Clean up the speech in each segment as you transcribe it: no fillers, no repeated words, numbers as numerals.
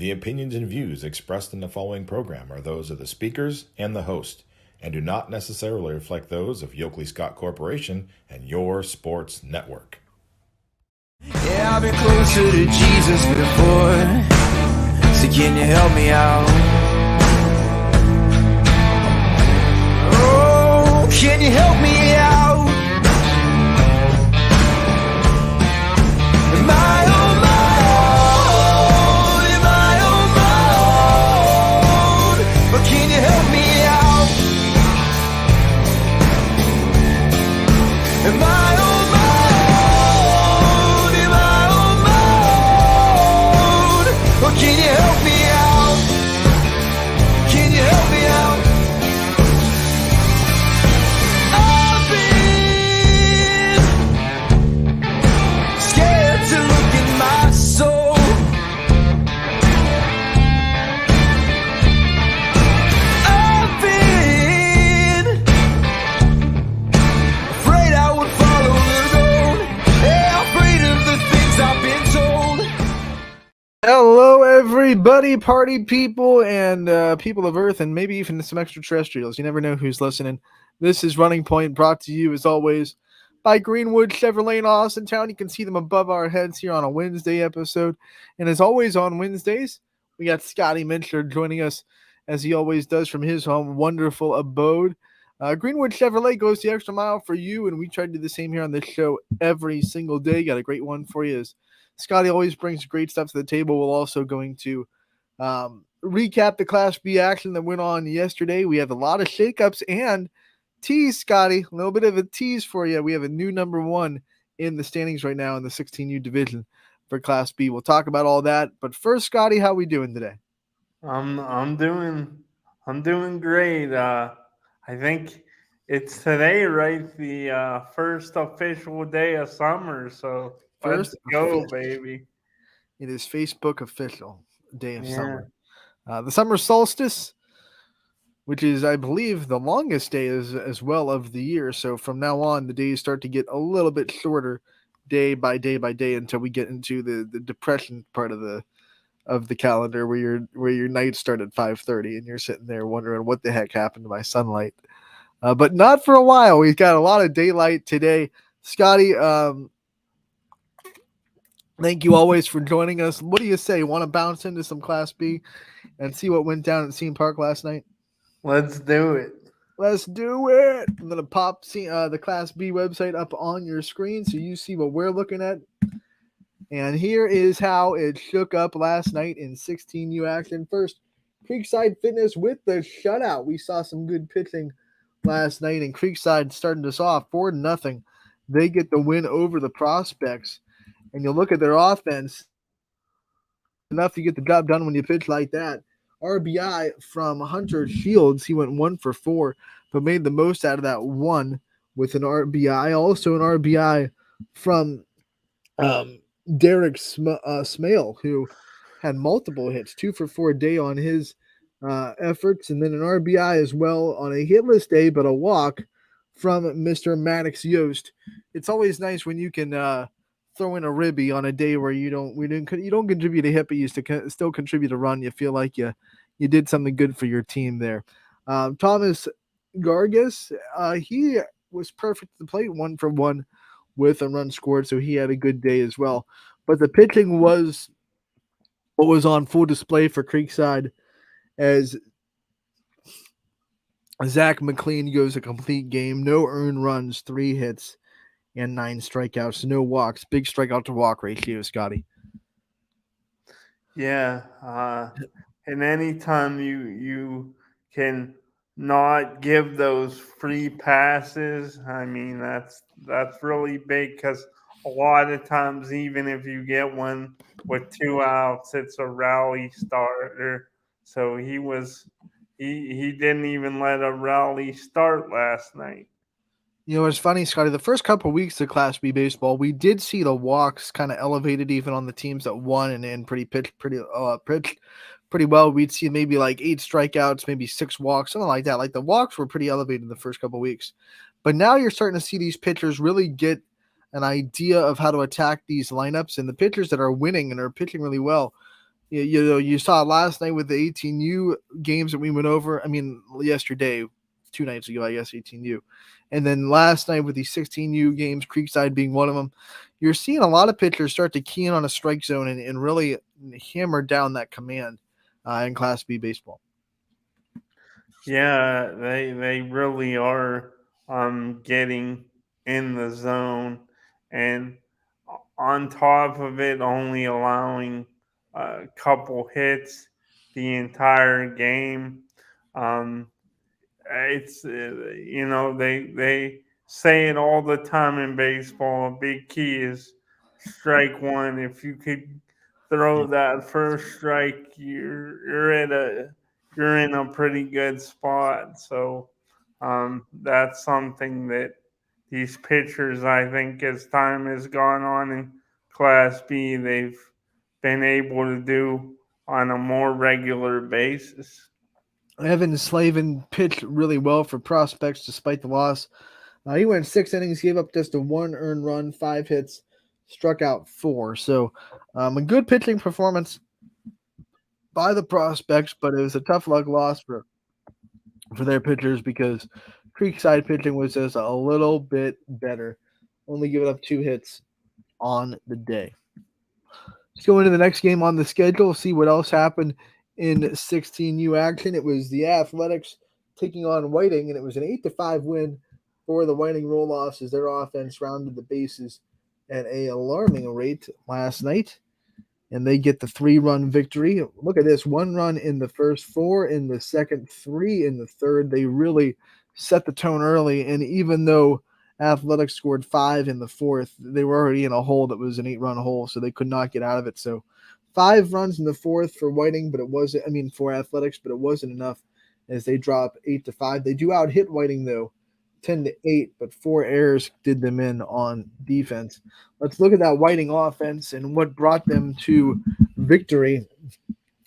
The opinions and views expressed in the following program are those of the speakers and the host, and do not necessarily reflect those of Yoakley Scott Corporation and your sports network. Yeah, I've been closer to Jesus before, so can you help me out? Oh, can you help me out? Am I on my own? Am I on my own? But can you help me out? Am I on my own? Am I on my own? Or can you help me out? Can you help me out? I've been scared to look in my soul. I've been afraid I would follow the road. Yeah, afraid of the things I've been told. Hello, everybody, party people and people of Earth, and maybe even some extraterrestrials. You never know who's listening. This is Running Point, brought to you, as always, by Greenwood Chevrolet in Austintown. You can see them above our heads here on a Wednesday episode. And as always on Wednesdays, we got Scotty Minchler joining us, as he always does from his home wonderful abode. Greenwood Chevrolet goes the extra mile for you, and we try to do the same here on this show every single day. Got a great one for you. Scotty always brings great stuff to the table. We're also going to recap the Class B action that went on yesterday. We have a lot of shakeups and tease, Scotty. A little bit of a tease for you. We have a new number one in the standings right now in the 16U division for Class B. We'll talk about all that. But first, Scotty, how we doing today? I'm doing great. I think it's today, right? The first official day of summer. So let's First go, official. baby. It is Facebook official day of Yeah. summer. The summer solstice, which is, I believe, the longest day as well of the year. So from now on, the days start to get a little bit shorter day by day by day until we get into the depression part of the calendar where your nights start at 5:30 and you're sitting there wondering what the heck happened to my sunlight. But not for a while. We've got a lot of daylight today. Scotty, thank you always for joining us. What do you say? Want to bounce into some Class B and see what went down at Scene Park last night? Let's do it. Let's do it. I'm going to pop the Class B website up on your screen so you see what we're looking at. And here is how it shook up last night in 16U action. First, Creekside Fitness with the shutout. We saw some good pitching last night, and Creekside starting us off 4-0. They get the win over the Prospects. And you look at their offense, enough to get the job done when you pitch like that. RBI from Hunter Shields. He went 1 for 4, but made the most out of that one with an RBI. Also an RBI from Derek Smale, who had multiple hits, 2 for 4 day on his efforts, and then an RBI as well on a hitless day, but a walk from Mr. Maddox Yost. It's always nice when you can throw in a ribby on a day where you don't contribute a hit, but you still contribute a run. You feel like you did something good for your team there. Thomas Gargas, he was perfect at the plate, 1 for 1 with a run scored, so he had a good day as well. But the pitching was what was on full display for Creekside, as Zach McLean goes a complete game, no earned runs, 3 hits, and 9 strikeouts, no walks. Big strikeout to walk ratio, Scotty. Yeah. And anytime you can not give those free passes, I mean, that's really big, because a lot of times, even if you get one with 2 outs, it's a rally starter. So he didn't even let a rally start last night. You know, it's funny, Scotty, the first couple of weeks of Class B baseball, we did see the walks kind of elevated even on the teams that won and pitched pretty well. We'd see maybe like 8 strikeouts, maybe 6 walks, something like that. Like the walks were pretty elevated the first couple of weeks. But now you're starting to see these pitchers really get an idea of how to attack these lineups, and the pitchers that are winning and are pitching really well You saw last night with the 18U games that we went over. I mean, yesterday, 2 nights ago, I guess 18U, and then last night with the 16U games, Creekside being one of them. You're seeing a lot of pitchers start to key in on a strike zone and really hammer down that command in Class B baseball. Yeah, they really are getting in the zone, and on top of it, only allowing a couple hits the entire game. Um, it's they say it all the time in baseball. A big key is strike one. If you could throw that first strike, you're in a pretty good spot. So that's something that these pitchers, I think, as time has gone on in Class B, they've been able to do on a more regular basis. Evan Slavin pitched really well for Prospects despite the loss. He went 6 innings, gave up just a 1 earned run, 5 hits, struck out 4. So a good pitching performance by the Prospects, but it was a tough luck loss for their pitchers because Creekside pitching was just a little bit better, only giving up 2 hits on the day. Let's go into the next game on the schedule, see what else happened in 16U action. It was the Athletics taking on Whiting, and it was an 8-5 win for the Whiting Roll-Offs as their offense rounded the bases at a alarming rate last night, and they get the 3-run victory. Look at this, 1 run in the first, 4 in the second, 3 in the third. They really set the tone early, and even though Athletics scored 5 in the fourth, they were already in a hole that was an 8-run hole, so they could not get out of it. So 5 runs in the fourth for Whiting, but it wasn't, for Athletics, but it wasn't enough as they drop 8-5. They do out hit Whiting though, 10-8, but 4 errors did them in on defense. Let's look at that Whiting offense and what brought them to victory.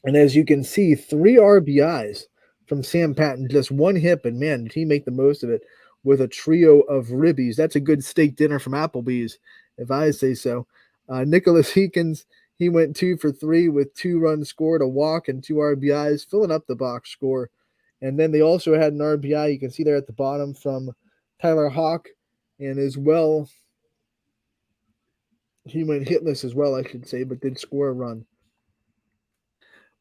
And as you can see, 3 RBIs from Sam Patton, just 1 hit, but man, did he make the most of it with a trio of ribbies. That's a good steak dinner from Applebee's, if I say so. Nicholas Heekins, he went 2 for 3 with 2 runs scored, a walk, and 2 RBIs, filling up the box score. And then they also had an RBI, you can see there at the bottom, from Tyler Hawk, and as well, he went hitless as well, I should say, but did score a run.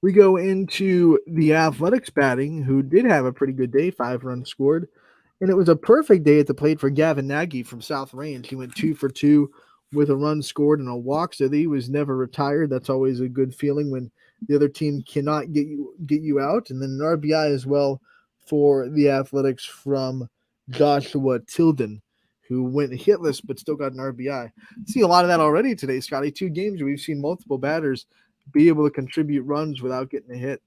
We go into the Athletics batting, who did have a pretty good day, 5 runs scored. And it was a perfect day at the plate for Gavin Nagy from South Range. He went 2 for 2 with a run scored and a walk, so he was never retired. That's always a good feeling when the other team cannot get you out. And then an RBI as well for the Athletics from Joshua Tilden, who went hitless but still got an RBI. See a lot of that already today, Scotty. 2 games we've seen multiple batters be able to contribute runs without getting a hit.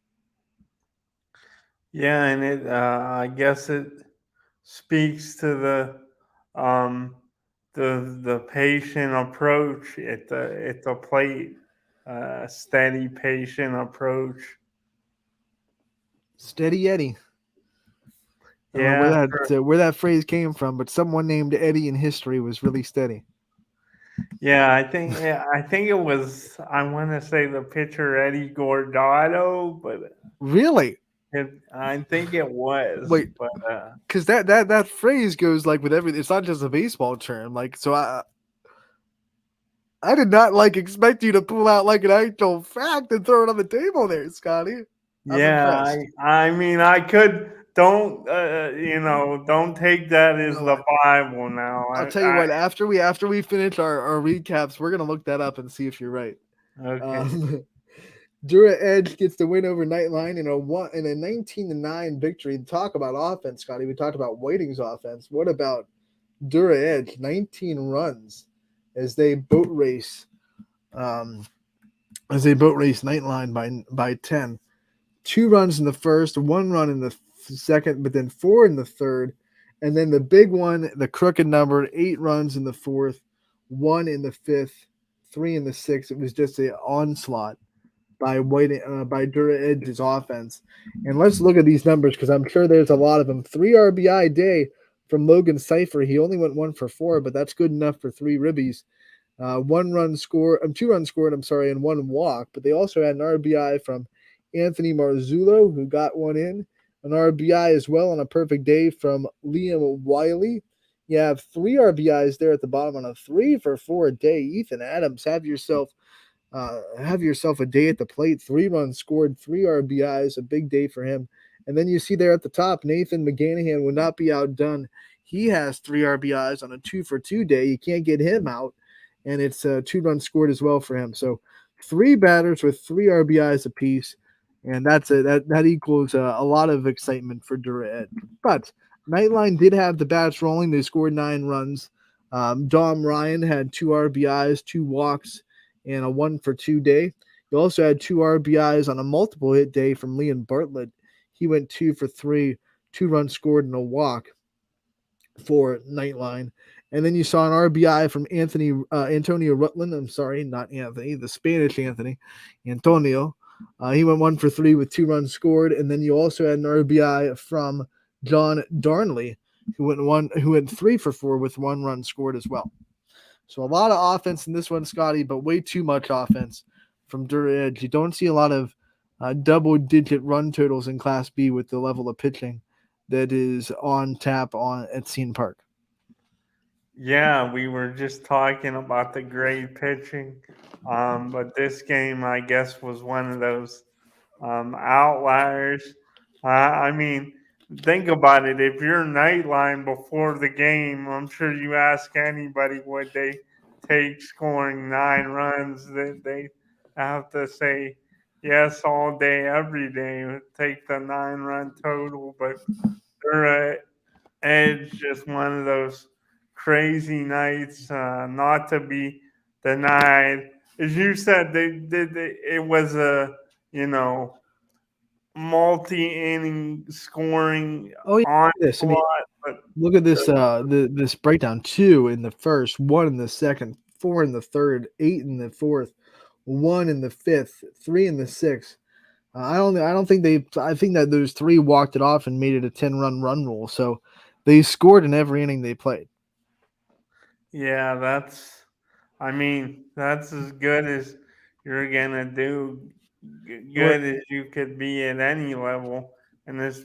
Yeah, and I guess it speaks to the patient approach at the plate, steady, patient approach. Steady Eddie. I don't know Yeah, where that phrase came from, but someone named Eddie in history was really steady. yeah. I think it was. I want to say the pitcher Eddie Gordado, but Really? I think it was. Wait, But because that phrase goes like with everything. It's not just a baseball term. Like, so I did not expect you to pull out like an actual fact and throw it on the table there, Scotty. I'm yeah, impressed. I mean, I could. Don't don't take that as No, the Bible now. I'll tell you what. After we finish our recaps, we're gonna look that up and see if you're right. Okay. Dura Edge gets the win over Nightline in a 19-9 victory. Talk about offense, Scotty. We talked about Whiting's offense. What about Dura Edge? 19 runs as they boat race. Nightline by 10. 2 runs in the first, 1 run in the second, but then 4 in the third. And then the big one, the crooked number, 8 runs in the fourth, 1 in the fifth, 3 in the sixth. It was just an onslaught by Dura Edge's offense. And let's look at these numbers because I'm sure there's a lot of them. 3 RBI day from Logan Cipher. He only went 1 for 4, but that's good enough for 3 ribbies. One run score, 2 runs scored, I'm sorry, and one walk. But they also had an RBI from Anthony Marzullo, who got one in. An RBI as well on a perfect day from Liam Wiley. You have 3 RBIs there at the bottom on a 3-for-4 day. Ethan Adams, have yourself a day at the plate. 3 runs scored, 3 RBIs, a big day for him. And then you see there at the top, Nathan McGanahan would not be outdone. He has 3 RBIs on a 2-for-2 day. You can't get him out, and it's 2 runs scored as well for him. So 3 batters with 3 RBIs apiece, and that equals a lot of excitement for Durant. But Nightline did have the bats rolling. They scored 9 runs. Dom Ryan had 2 RBIs, 2 walks, and a 1-for-2 day. He also had 2 RBIs on a multiple hit day from Leon Bartlett. He went 2-for-3, 2 runs scored and a walk for Nightline. And then you saw an RBI from Antonio Rutland. I'm sorry, not Anthony, the Spanish Antonio. He went 1-for-3 with 2 runs scored. And then you also had an RBI from John Darnley, who went 3-for-4 with 1 run scored as well. So a lot of offense in this one, Scotty, but way too much offense from Edge. You don't see a lot of double-digit run totals in Class B with the level of pitching that is on tap at Scene Park. Yeah, we were just talking about the great pitching, but this game, I guess, was one of those outliers. I mean, think about it. If you're Nightline before the game, I'm sure you ask anybody would they take scoring 9 runs, they have to say yes all day, every day. Take the 9-run total, but they're Edge just one of those crazy nights, not to be denied. As you said, it was a you know multi-inning scoring Oh yeah, this. I mean, onslaught, but look at this this breakdown: 2 in the first, 1 in the second, 4 in the third, 8 in the fourth, 1 in the fifth, 3 in the sixth. I don't think they. I think that those 3 walked it off and made it a 10-run rule. So they scored in every inning they played. yeah, I mean, that's as good as you're gonna do, good as you could be at any level. And this,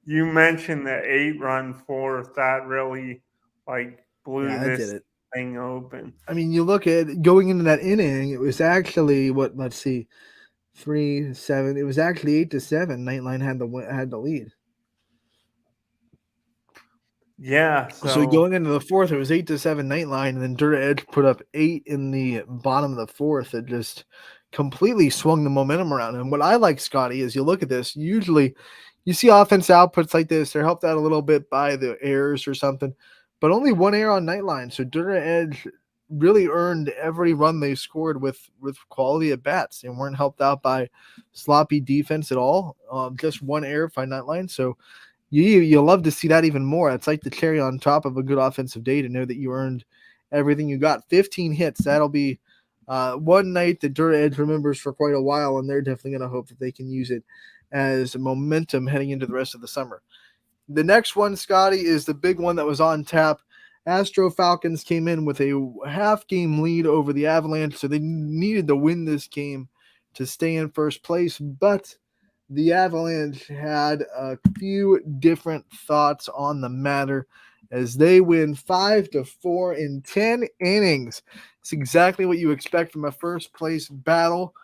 you mentioned the 8-run fourth that really like blew Yeah, I did this it. thing open. I mean, you look at going into that inning, it was actually what? Let's see, 3-7. It was actually 8-7. Nightline had the lead. Yeah, So so going into the fourth, it was 8-7 Nightline, and then Dirt Edge put up 8 in the bottom of the fourth. It just completely swung the momentum around. And what I like, Scotty, is you look at this. Usually, you see offense outputs like this. They're helped out a little bit by the errors or something, but only 1 error on Nightline. So Dirt Edge really earned every run they scored with quality at bats. They weren't helped out by sloppy defense at all. Just 1 error by Nightline. So you love to see that even more. It's like the cherry on top of a good offensive day to know that you earned everything you got. 15 hits. That'll be one night that Dirt Edge remembers for quite a while, and they're definitely going to hope that they can use it as momentum heading into the rest of the summer. The next one, Scotty, is the big one that was on tap. Astro Falcons came in with a half-game lead over the Avalanche, so they needed to win this game to stay in first place, but the Avalanche had a few different thoughts on the matter as they win 5-4 in 10 innings. It's exactly what you expect from a first place battle.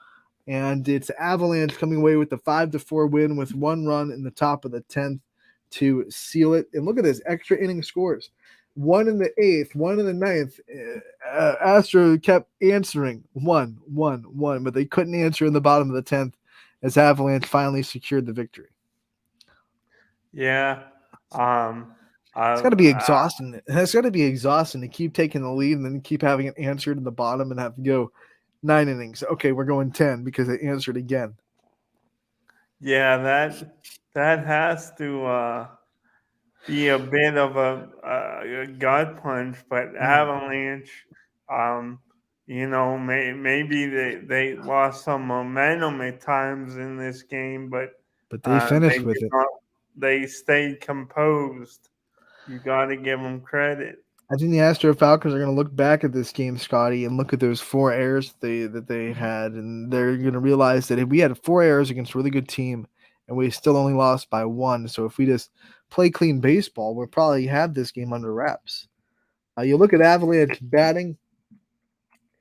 And it's Avalanche coming away with the 5-4 win with 1 run in the top of the 10th to seal it. And look at this extra inning scores. 1 in the 8th, 1 in the 9th. Astro kept answering 1, 1, 1, but they couldn't answer in the bottom of the 10th as Avalanche finally secured the victory. yeah, It's got to be exhausting. It's got to be exhausting to keep taking the lead and then keep having it answered in the bottom and have to go 9 innings. Okay, we're going 10 because they answered again. yeah, that has to be a bit of a gut punch, but Avalanche, maybe they lost some momentum at times in this game, but But they they finished with did it. not. They stayed composed. You got to give them credit. I think the Astro Falcons are going to look back at this game, Scotty, and look at those 4 errors that they had, and they're going to realize that if we had 4 errors against a really good team, and we still only lost by 1, so if we just play clean baseball, we'll probably have this game under wraps. You look at Avalanche batting,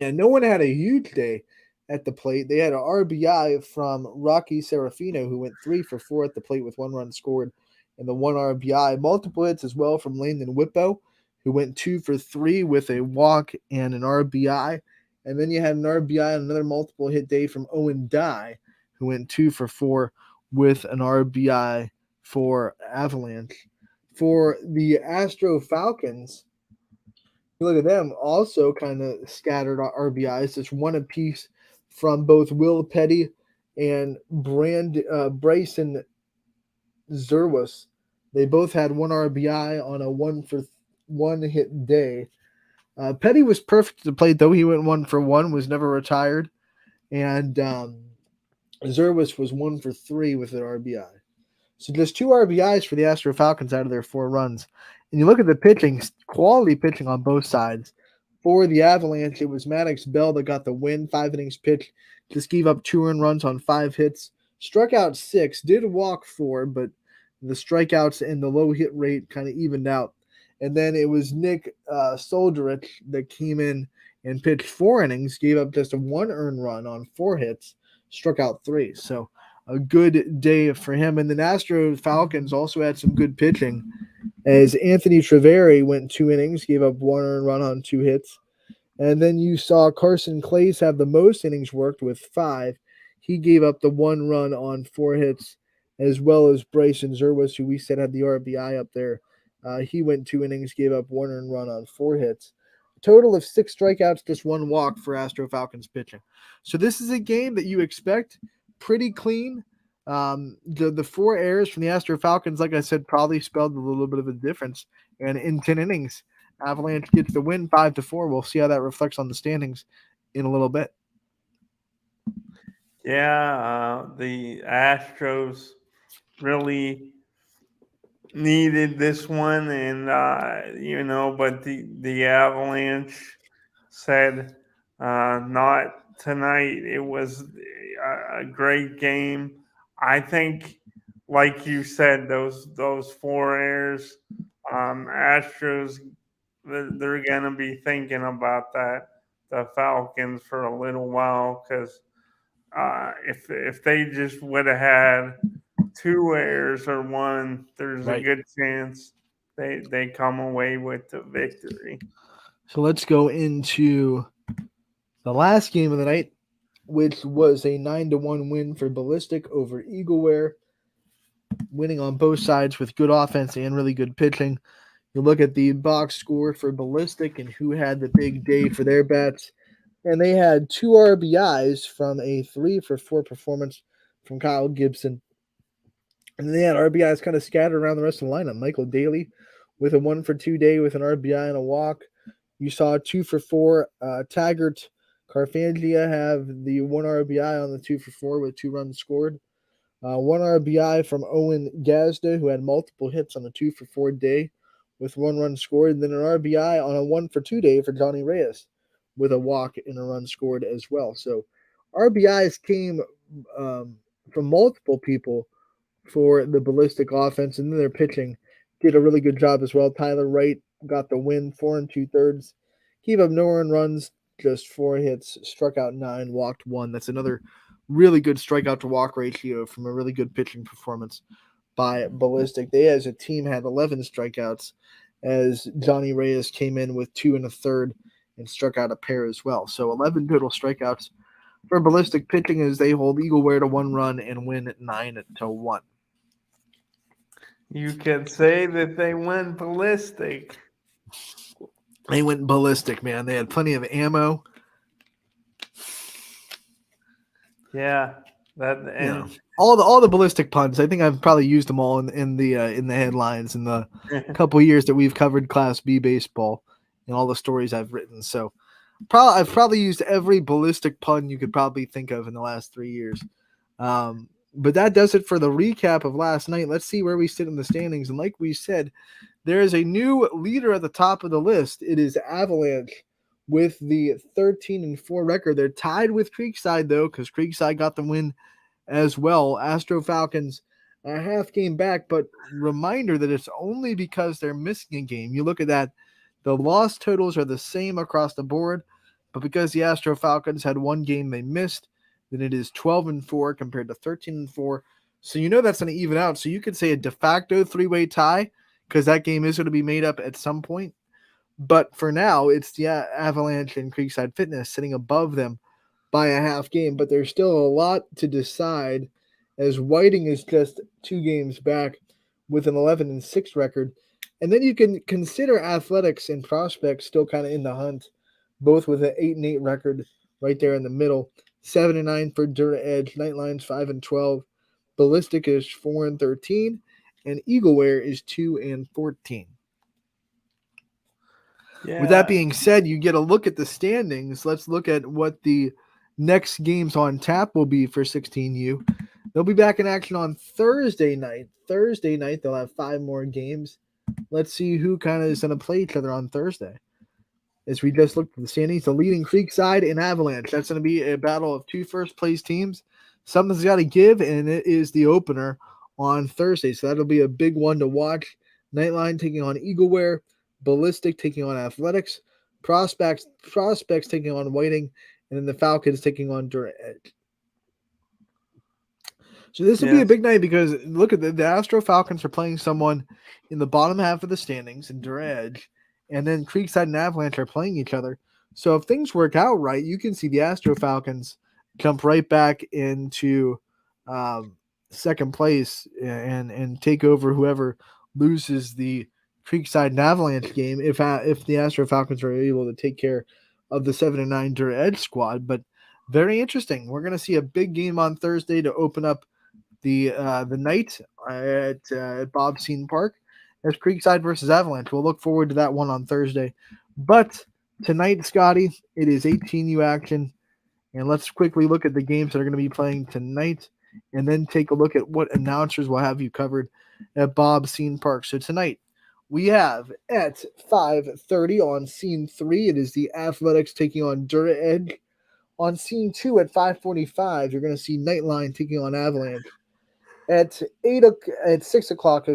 and no one had a huge day at the plate. They had an RBI from Rocky Serafino, who went 3 for 4 at the plate with 1 run scored and the 1 RBI. Multiple hits as well from Landon Whippo, who went 2 for 3 with a walk and an RBI. And then you had an RBI on another multiple hit day from Owen Dye, who went 2 for 4 with an RBI for Avalanche. For the Astro Falcons, you look at them, also kind of scattered RBIs, just one apiece from both Will Petty and Bryson Zerwas. They both had 1 RBI on a 1 for 1 hit day. Petty was perfect to play, though. He went 1 for 1, was never retired. And Zerwas was 1 for 3 with an RBI. So just 2 RBIs for the Astro Falcons out of their 4 runs. And you look at the pitching, quality pitching on both sides. For the Avalanche, it was Maddox Bell that got the win. 5 innings pitched, just gave up 2 earned runs on 5 hits. Struck out 6, did walk 4, but the strikeouts and the low hit rate kind of evened out. And then it was Nick Solderich that came in and pitched 4 innings, gave up just a 1 earned run on 4 hits, struck out 3. So a good day for him. And the Astro Falcons also had some good pitching, as Anthony Treveri went 2 innings, gave up 1 earned run on 2 hits. And then you saw Carson Clays have the most innings worked with 5. He gave up the 1 run on 4 hits, as well as Bryson Zerwas, who we said had the RBI up there. He went 2 innings, gave up 1 earned run on 4 hits. A total of 6 strikeouts, just 1 walk for Astro Falcons pitching. So this is a game that you expect pretty clean. The 4 errors from the Astro Falcons, like I said, probably spelled a little bit of a difference. And in 10 innings, Avalanche gets the win 5-4. We'll see how that reflects on the standings in a little bit. Yeah, the Astros really needed this one, and but the Avalanche said not tonight. It was a great game. I think, like you said, those 4 errors, Astros, they're gonna be thinking about the Falcons for a little while, because if they just would have had 2 errors or 1, there's a good chance they come away with the victory. So let's go into the last game of the night, which was a 9-1 win for Ballistic over Eagleware, winning on both sides with good offense and really good pitching. You look at the box score for Ballistic and who had the big day for their bats, and they had 2 RBIs from a 3-for-4 performance from Kyle Gibson. And then they had RBIs kind of scattered around the rest of the lineup. Michael Daly with a 1-for-2 day with an RBI and a walk. You saw 2-for-4. Taggart Carfangia have the 1 RBI on the 2-for-4 with 2 runs scored. 1 RBI from Owen Gazda, who had multiple hits on a 2-for-4 day with 1 run scored. And then an RBI on a 1-for-2 day for Johnny Reyes with a walk and a run scored as well. So RBIs came from multiple people for the Ballistic offense, and then their pitching did a really good job as well. Tyler Wright got the win, 4 2/3. Gave up no earned runs, just 4 hits, struck out 9, walked 1. That's another really good strikeout to walk ratio from a really good pitching performance by Ballistic. They, as a team, had 11 strikeouts, as Johnny Reyes came in with 2 1/3 and struck out a pair as well. So 11 total strikeouts for Ballistic pitching, as they hold Eagleware to 1 run and win 9-1. You could say that they went ballistic. They went ballistic, man. They had plenty of ammo. Yeah, all the ballistic puns. I think I've probably used them all in the headlines in the couple years that we've covered Class B baseball and all the stories I've written. So I've probably used every ballistic pun you could probably think of in the last 3 years. But that does it for the recap of last night. Let's see where we sit in the standings. And like we said, there is a new leader at the top of the list. It is Avalanche with the 13-4 record. They're tied with Creekside, though, because Creekside got the win as well. Astro Falcons a half game back, but reminder that it's only because they're missing a game. You look at that, the loss totals are the same across the board, but because the Astro Falcons had one game they missed, then it is 12-4 compared to 13-4. So you know that's going to even out. So you could say a de facto three-way tie because that game is going to be made up at some point. But for now, it's the Avalanche and Creekside Fitness sitting above them by a half game. But there's still a lot to decide as Whiting is just 2 games back with an 11-6 record. And then you can consider Athletics and Prospects still kind of in the hunt, both with an 8-8 record right there in the middle. 7-9 for Dirt Edge, Nightline's 5-12, Ballistic is 4-13, and Eagleware is 2-14. Yeah. With that being said, you get a look at the standings. Let's look at what the next games on tap will be for 16U. They'll be back in action on Thursday night. Thursday night, they'll have 5 more games. Let's see who kind of is going to play each other on Thursday. As we just looked at the standings, the leading Creekside and Avalanche. That's going to be a battle of 2 first-place teams. Something's got to give, and it is the opener on Thursday. So that'll be a big one to watch. Nightline taking on Eagleware. Ballistic taking on Athletics. Prospects taking on Whiting. And then the Falcons taking on Dirt Edge. So this will be a big night because look at the Astro Falcons are playing someone in the bottom half of the standings in Dirt Edge. And then Creekside and Avalanche are playing each other. So if things work out right, you can see the Astro Falcons jump right back into second place and take over whoever loses the Creekside and Avalanche game if the Astro Falcons are able to take care of the 7-9 Dirt Edge squad. But very interesting. We're going to see a big game on Thursday to open up the night at Bob Seton Park. As Creekside versus Avalanche. We'll look forward to that one on Thursday. But tonight, Scotty, it is 18U action. And let's quickly look at the games that are going to be playing tonight and then take a look at what announcers will have you covered at Bob Seton Park. So tonight, we have at 5:30 on Scene 3, it is the Athletics taking on Dirt Edge. On Scene 2 at 5:45, you're going to see Nightline taking on Avalanche. At 6 o'clock,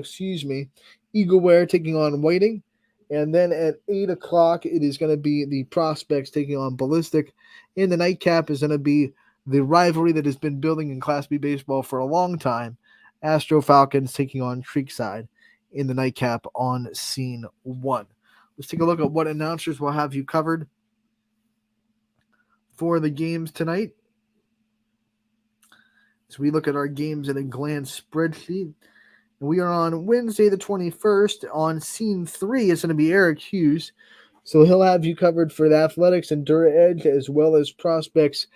Eagleware taking on Whiting. And then at 8 o'clock, it is going to be the Prospects taking on Ballistic. And the nightcap is going to be the rivalry that has been building in Class B baseball for a long time. Astro Falcons taking on Creekside in the nightcap on Scene 1. Let's take a look at what announcers will have you covered for the games tonight. So we look at our games in a glance spreadsheet. We are on Wednesday the 21st. On Scene 3, it's going to be Eric Hughes. So he'll have you covered for the Athletics and Dirt Edge as well as Prospects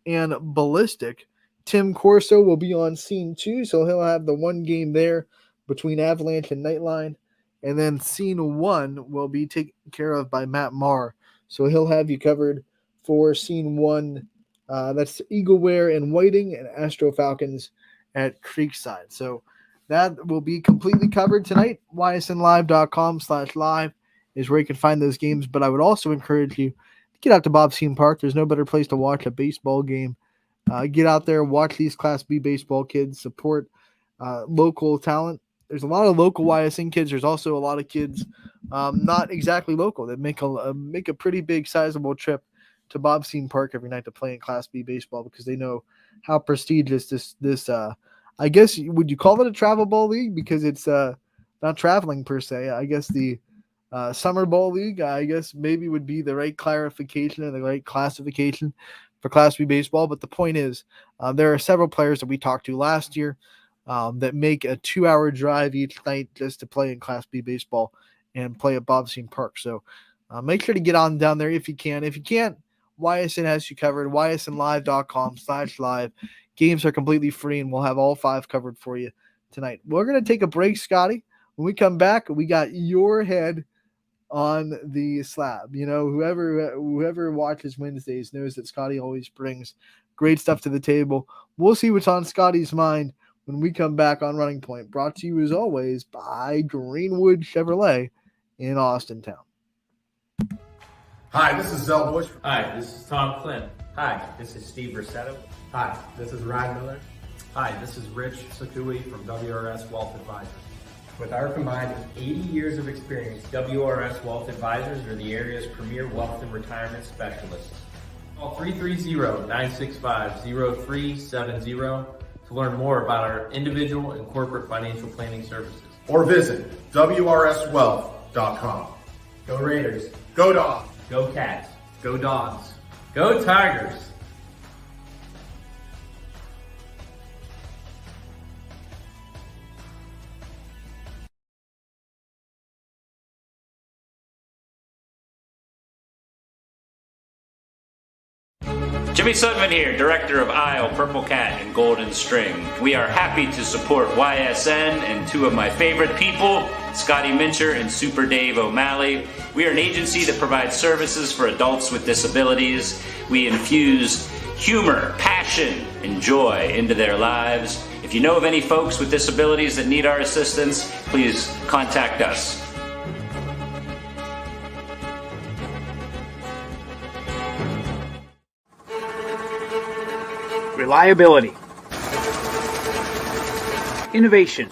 and Ballistic. Tim Corso will be on Scene 2, so he'll have the one game there between Avalanche and Nightline. And then Scene 1 will be taken care of by Matt Marr. So he'll have you covered for Scene 1. That's Eagleware and Whiting and Astro Falcons at Creekside. So that will be completely covered tonight. ysnlive.com/live is where you can find those games. But I would also encourage you to get out to Bob Seton Park. There's no better place to watch a baseball game. Get out there, watch these Class B baseball kids, support local talent. There's a lot of local YSN kids. There's also a lot of kids not exactly local that make a pretty big, sizable trip to Bob Seton Park every night to play in Class B baseball because they know how prestigious this I guess, would you call it a travel ball league? Because it's not traveling per se. I guess the summer ball league, I guess maybe would be the right clarification and the right classification for Class B baseball. But the point is, there are several players that we talked to last year that make a 2-hour drive each night just to play in Class B baseball and play at Bob Seton Park. So make sure to get on down there if you can. If you can't, YSN has you covered. ysnlive.com/live. Games are completely free, and we'll have all 5 covered for you tonight. We're going to take a break, Scotty. When we come back, we got your head on the slab. You know, whoever watches Wednesdays knows that Scotty always brings great stuff to the table. We'll see what's on Scotty's mind when we come back on Running Point, brought to you as always by Greenwood Chevrolet in Austintown. Hi, this is Zell Bush. Hi, this is Tom Clint. Hi, this is Steve Rossetto. Hi, this is Ryan Miller. Hi, this is Rich Sakui from WRS Wealth Advisors. With our combined 80 years of experience, WRS Wealth Advisors are the area's premier wealth and retirement specialists. Call 330-965-0370 to learn more about our individual and corporate financial planning services. Or visit WRSwealth.com. go Raiders. Go Dogs. Go Cats. Go Dogs. Go Tigers. Jimmy Sudman here, Director of Isle, Purple Cat, and Golden String. We are happy to support YSN and two of my favorite people, Scotty Mincher and Super Dave O'Malley. We are an agency that provides services for adults with disabilities. We infuse humor, passion, and joy into their lives. If you know of any folks with disabilities that need our assistance, please contact us. Reliability, innovation,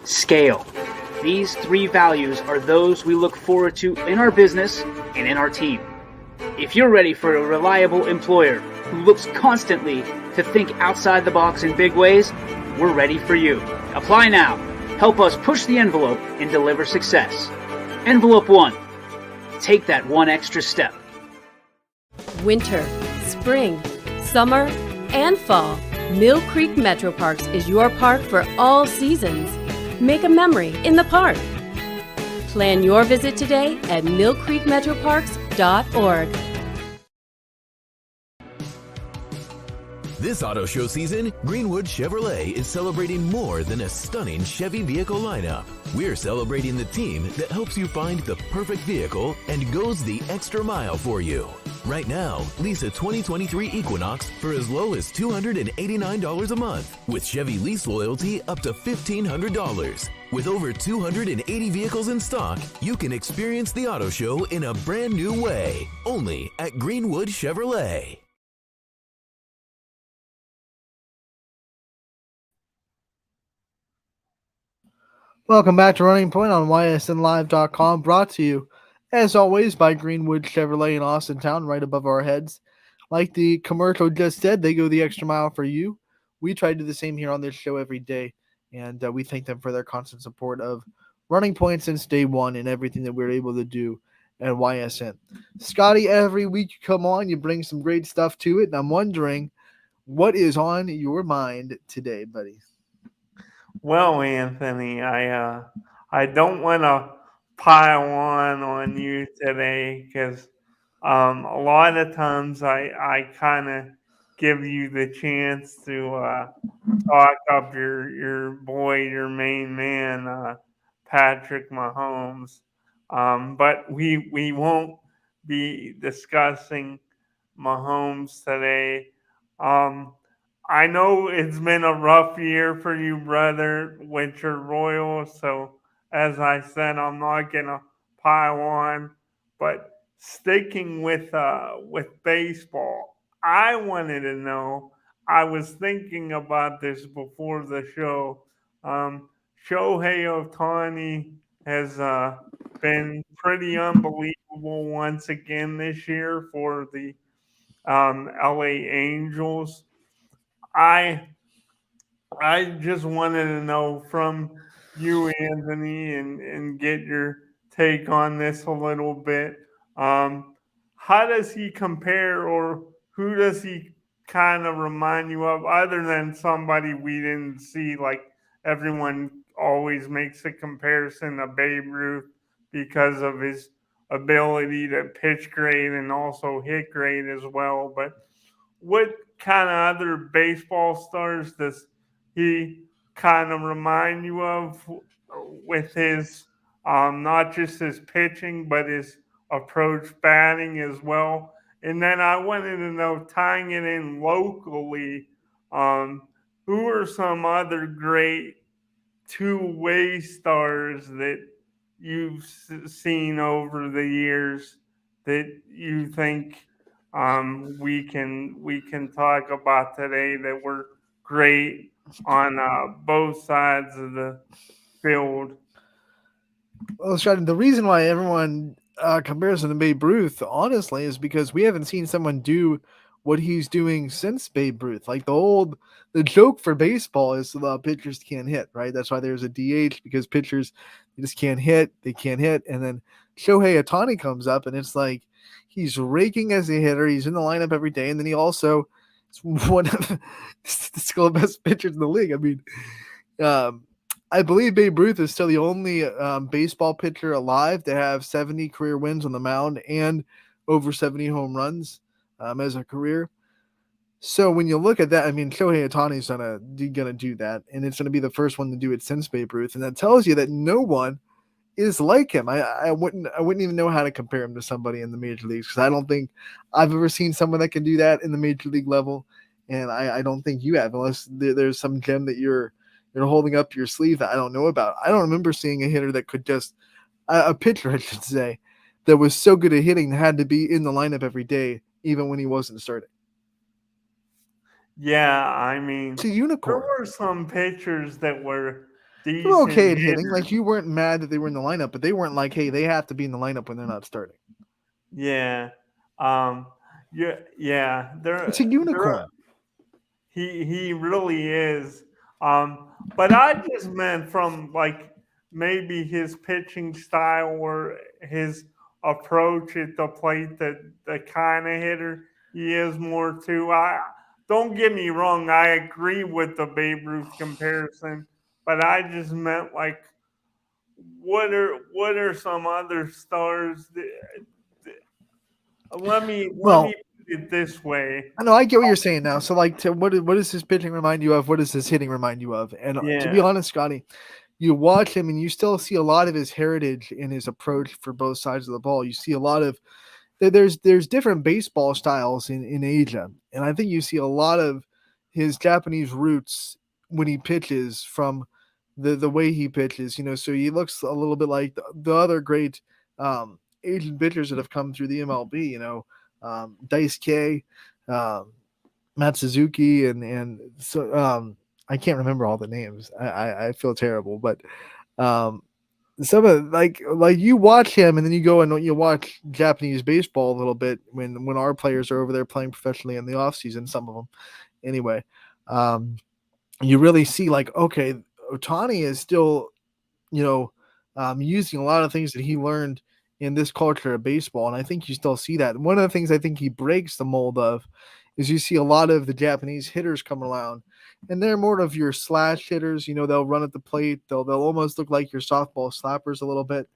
scale. These three values are those we look forward to in our business and in our team. If you're ready for a reliable employer who looks constantly to think outside the box in big ways, we're ready for you. Apply now. Help us push the envelope and deliver success. Envelope 1. Take that one extra step. Winter, spring, summer, and fall. Mill Creek Metro Parks is your park for all seasons. Make a memory in the park. Plan your visit today at millcreekmetroparks.org. This auto show season, Greenwood Chevrolet is celebrating more than a stunning Chevy vehicle lineup. We're celebrating the team that helps you find the perfect vehicle and goes the extra mile for you. Right now, lease a 2023 Equinox for as low as $289 a month, with Chevy lease loyalty up to $1,500. With over 280 vehicles in stock, you can experience the auto show in a brand new way, only at Greenwood Chevrolet. Welcome back to Running Point on ysnlive.com, brought to you, as always, by Greenwood Chevrolet in Austintown, right above our heads. Like the commercial just said, they go the extra mile for you. We try to do the same here on this show every day, and we thank them for their constant support of Running Point since day one and everything that we're able to do at YSN. Scotty, every week you come on, you bring some great stuff to it, and I'm wondering, what is on your mind today, buddy? Well, Anthony, I don't want to pile on you today because a lot of times I kind of give you the chance to talk up your boy, your main man, Patrick Mahomes. But we won't be discussing Mahomes today. I know it's been a rough year for you, brother, with your Royals. So, as I said, I'm not going to pile on. But sticking with baseball, I wanted to know, I was thinking about this before the show. Shohei Ohtani has been pretty unbelievable once again this year for the LA Angels. I just wanted to know from you, Anthony, and get your take on this a little bit. How does he compare, or who does he kind of remind you of, other than somebody we didn't see? Like, everyone always makes a comparison to Babe Ruth because of his ability to pitch great and also hit great as well. But what kind of other baseball stars does he kind of remind you of? with his not just his pitching but his approach batting as well. And then I wanted to know, tying it in locally, who are some other great two-way stars that you've seen over the years that you think we can talk about today that were great on both sides of the field? Well, Shadden, the reason why everyone compares him to Babe Ruth, honestly, is because we haven't seen someone do what he's doing since Babe Ruth. Like the joke for baseball is the pitchers can't hit, right? That's why there's a DH, because pitchers they just can't hit, and then Shohei Ohtani comes up, and it's like he's raking as a hitter. He's in the lineup every day, and then he also is one of the still the best pitchers in the league. I mean, I believe Babe Ruth is still the only baseball pitcher alive to have 70 career wins on the mound and over 70 home runs as a career. So when you look at that, I mean, Shohei Ohtani's gonna do that, and it's gonna be the first one to do it since Babe Ruth, and that tells you that no one is like him. I wouldn't even know how to compare him to somebody in the major leagues, because I don't think I've ever seen someone that can do that in the major league level, and I don't think you have, unless there's some gem that you're holding up your sleeve that I don't know about. I don't remember seeing a hitter that could just a pitcher, I should say, that was so good at hitting that had to be in the lineup every day, even when he wasn't starting. Yeah, I mean, It's a unicorn. there were some pitchers that were They were okay at decent hitting. Like, hitters. you weren't mad that they were in the lineup, but they weren't like, hey, they have to be in the lineup when they're not starting. Yeah, yeah. It's a unicorn. He really is. But I just meant from like maybe his pitching style or his approach at the plate, that the kind of hitter he is more too. I don't get me wrong, I agree with the Babe Ruth comparison, but I just meant like what are some other stars let me put it this way. I know, I get what you're saying now. So, like, what does his pitching remind you of? What does his hitting remind you of? And to be Yeah. honest, Scotty, you watch him and you still see a lot of his heritage in his approach for both sides of the ball. You see a lot of there's different baseball styles in Asia, and I think you see a lot of his Japanese roots when he pitches from the way he pitches. So he looks a little bit like the other great Asian pitchers that have come through the MLB. Daisuke, Matt Suzuki, and so I can't remember all the names. I feel terrible, but some of like you watch him and then you go and you watch Japanese baseball a little bit when our players are over there playing professionally in the off season, some of them anyway. You really see like, okay, Ohtani is still, using a lot of things that he learned in this culture of baseball. And I think you still see that. And one of the things I think he breaks the mold of is you see a lot of the Japanese hitters come around, and they're more of your slash hitters. They'll run at the plate. They'll almost look like your softball slappers a little bit.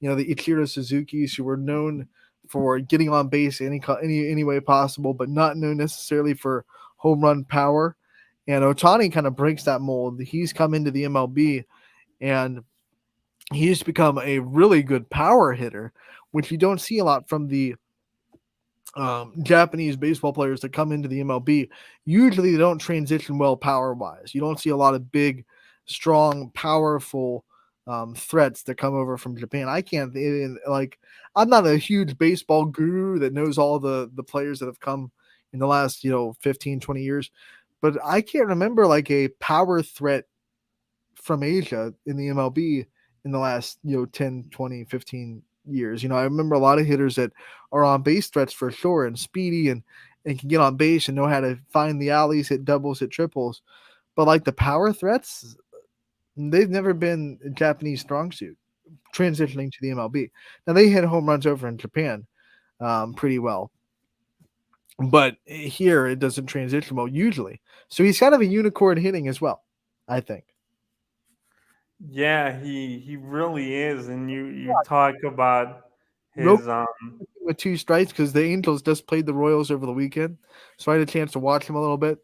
The Ichiro Suzuki's, who were known for getting on base any way possible, but not known necessarily for home run power. And Ohtani kind of breaks that mold. He's come into the MLB, and he's become a really good power hitter, which you don't see a lot from the Japanese baseball players that come into the MLB. Usually they don't transition well power wise. You don't see a lot of big, strong, powerful threats that come over from Japan. I'm not a huge baseball guru that knows all the players that have come in the last 15, 20 years, but I can't remember like a power threat from Asia in the MLB in the last 10, 20, 15 years. I remember a lot of hitters that are on base threats for sure, and speedy and can get on base and know how to find the alleys, hit doubles, hit triples. But like the power threats, they've never been a Japanese strong suit transitioning to the MLB. Now they hit home runs over in Japan pretty well, but here it doesn't transition well usually. So he's kind of a unicorn hitting as well, I think. Yeah, he really is, and you talk about Real his with two strikes, because the Angels just played the Royals over the weekend, so I had a chance to watch him a little bit.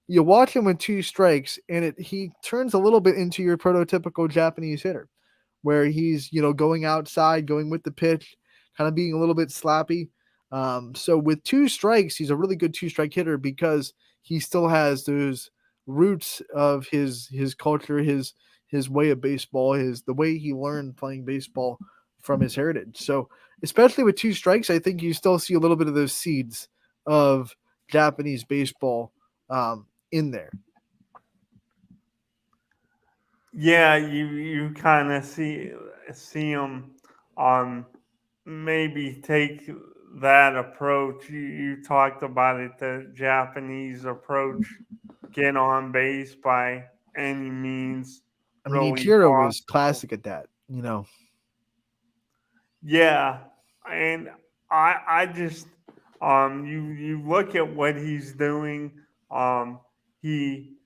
you watch him with 2 strikes, and he turns a little bit into your prototypical Japanese hitter, where he's going outside, going with the pitch, kind of being a little bit slappy. So with 2 strikes, he's a really good 2-strike hitter because he still has those roots of his culture, his way of baseball, the way he learned playing baseball from his heritage. So especially with 2 strikes, I think you still see a little bit of those seeds of Japanese baseball in there. Yeah, you kind of see them maybe take that approach. You talked about it, the Japanese approach, get on base by any means I mean, really Ichiro was possible. classic at that. Yeah, and I just you look at what he's doing. He